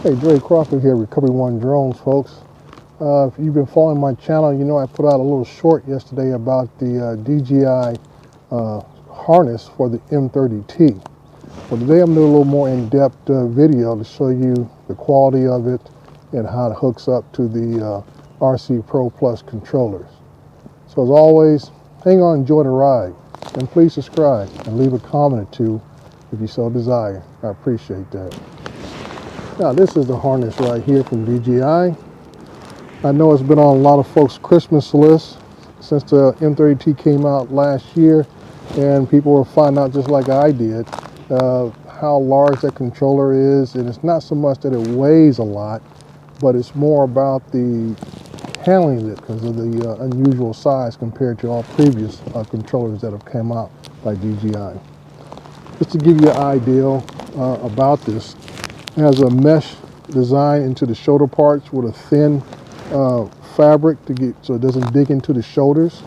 Hey, Dre Crawford here, Recovery One Drones, folks. If you've been following my channel, you know I put out a little short yesterday about the DJI harness for the M30T. Well, today I'm doing a little more in-depth video to show you the quality of it and how it hooks up to the RC Pro Plus controllers. So as always, hang on, enjoy the ride, and please subscribe and leave a comment or two if you so desire. I appreciate that. Now this is the harness right here from DJI. I know it's been on a lot of folks' Christmas lists since the M30T came out last year, and people were finding out, just like I did, how large that controller is. And it's not so much that it weighs a lot, but it's more about the handling it because of the unusual size compared to all previous controllers that have come out by DJI. Just to give you an idea about this, it has a mesh design into the shoulder parts with a thin fabric so it doesn't dig into the shoulders.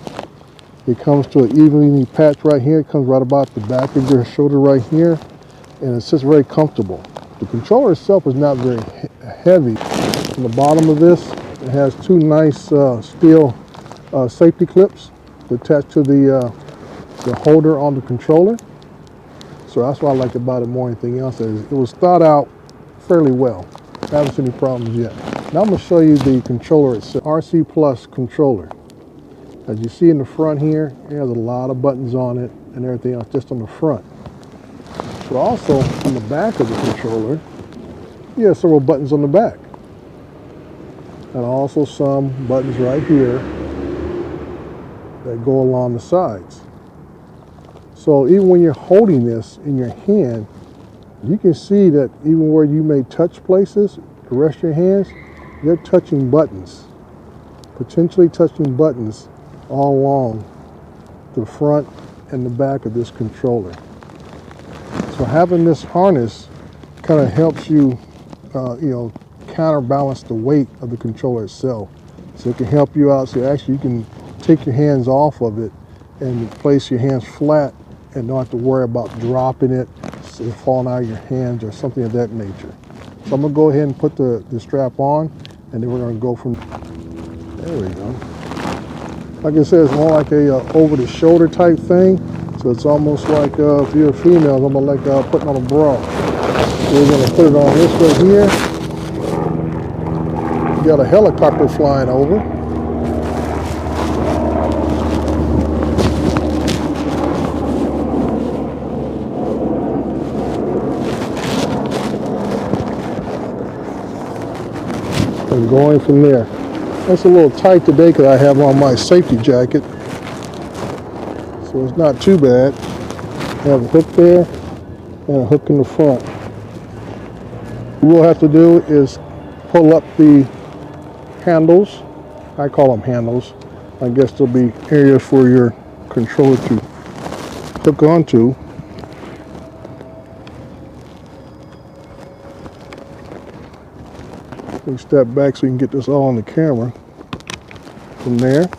It comes to an evenly patch right here. It comes right about the back of your shoulder right here, and it's just very comfortable. The controller itself is not very heavy. On the bottom of this, it has two nice steel safety clips attached to the holder on the controller. So that's what I like about it more than anything else. It was thought out fairly well. I haven't seen any problems yet. Now I'm going to show you the controller itself. RC Plus controller. As you see in the front here, it has a lot of buttons on it and everything else just on the front. But also on the back of the controller, you have several buttons on the back. And also some buttons right here that go along the sides. So even when you're holding this in your hand, you can see that even where you may touch places, the rest of your hands, you're touching buttons, potentially touching buttons all along the front and the back of this controller. So having this harness kind of helps you, counterbalance the weight of the controller itself. So it can help you out. So actually you can take your hands off of it and place your hands flat and don't have to worry about dropping it, falling out of your hands or something of that nature. So I'm going to go ahead and put the strap on, and then we're going to go from there. We go. Like I said, it's more like a over-the-shoulder type thing. So it's almost like if you're a female, it's almost like putting on a bra. So we're going to put it on this right here. You got a helicopter flying over. And going from there. It's a little tight today because I have on my safety jacket, so it's not too bad. I have a hook there and a hook in the front. What we'll have to do is pull up the handles. I call them handles. I guess there'll be areas for your controller to hook onto. We step back so you can get this all on the camera. From there,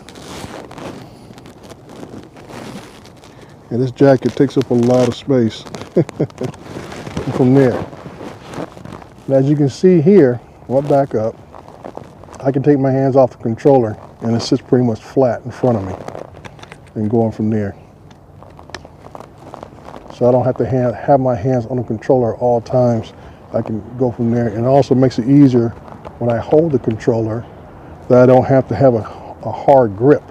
and this jacket takes up a lot of space. From there, and as you can see here, I'll back up. I can take my hands off the controller, and it sits pretty much flat in front of me, and going from there. So I don't have to have my hands on the controller at all times. I can go from there, and it also makes it easier when I hold the controller, that I don't have to have a hard grip,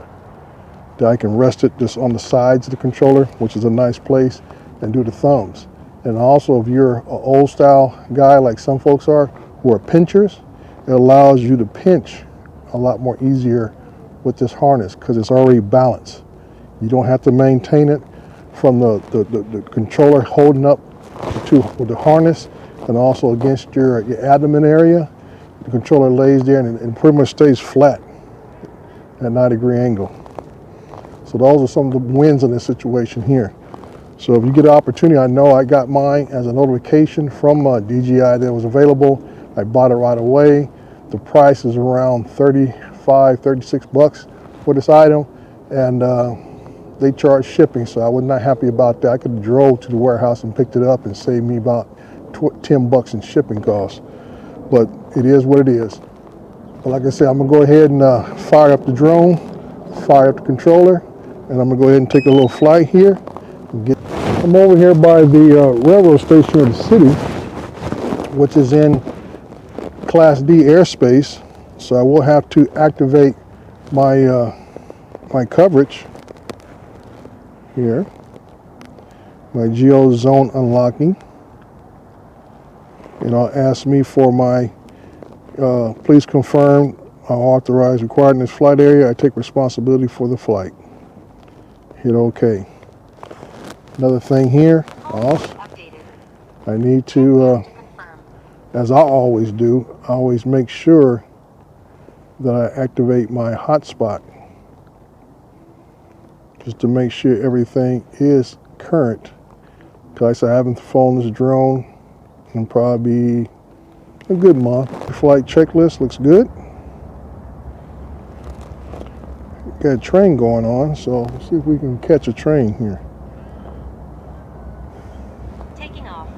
that I can rest it just on the sides of the controller, which is a nice place, and do the thumbs. And also, if you're an old style guy like some folks are, who are pinchers, it allows you to pinch a lot more easier with this harness because it's already balanced. You don't have to maintain it from the controller holding up with the harness, and also against your abdomen area. The controller lays there and pretty much stays flat at a 90-degree angle. So those are some of the wins in this situation here. So if you get an opportunity, I know I got mine as a notification from DJI that it was available. I bought it right away. The price is around 35, 36 bucks for this item, and they charge shipping, so I was not happy about that. I could have drove to the warehouse and picked it up and saved me about 10 bucks in shipping costs. but it is what it is. But like I said, I'm gonna go ahead and fire up the drone, fire up the controller, and I'm gonna go ahead and take a little flight here. I'm over here by the railroad station in the city, which is in Class D airspace, so I will have to activate my my coverage here, my geo zone unlocking, and I'll ask me for my please confirm authorized required in this flight area. I take responsibility for the flight. Hit OK. Another thing here, I need to, as I always do, I always make sure that I activate my hotspot, just to make sure everything is current. Because I haven't flown this drone in probably a good month. The flight checklist looks good. Got a train going on, so let's see if we can catch a train here. Taking off.